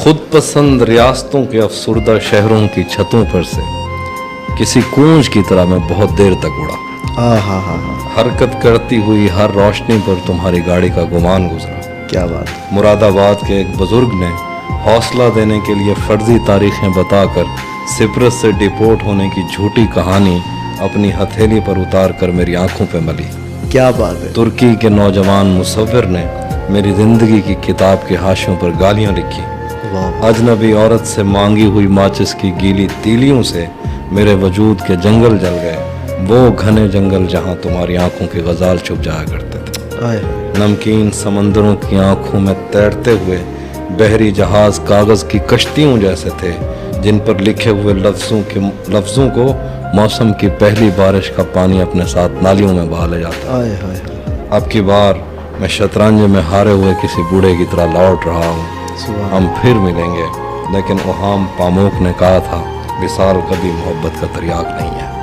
खुद पसंद रियासतों के अफसुर्दा शहरों की छतों पर से किसी कूंज की तरह मैं बहुत देर तक उड़ा। हाँ, हरकत करती हुई हर रोशनी पर तुम्हारी गाड़ी का गुमान गुजरा। क्या बात। मुरादाबाद के एक बुजुर्ग ने हौसला देने के लिए फर्जी तारीखें बताकर सिप्रस से डिपोर्ट होने की झूठी कहानी अपनी हथेली पर उतार कर मेरी आंखों पे मली। क्या बात है। तुर्की के नौजवान मुसव्विर ने मेरी जिंदगी की किताब के हाशियों पर गालियां लिखी। वाह। अजनबी औरत से मांगी हुई माचिस की गीली तीलियों से मेरे वजूद के जंगल जल गए, वो घने जंगल जहां तुम्हारी आंखों के गजाल छुप जाया करते थे। आए। नमकीन समंदरों की आंखों में तैरते हुए बहरी जहाज कागज की कश्तियों जैसे थे, जिन पर लिखे हुए लफ्जों को मौसम की पहली बारिश का पानी अपने साथ नालियों में बहा ले जाता। आए हाय हाय। अब की बार मैं शतरंज में हारे हुए किसी बूढ़े की तरह लौट रहा हूँ। हम फिर मिलेंगे, लेकिन ओहाम पामोक ने कहा था विसाल कभी मोहब्बत का तरियाक नहीं है।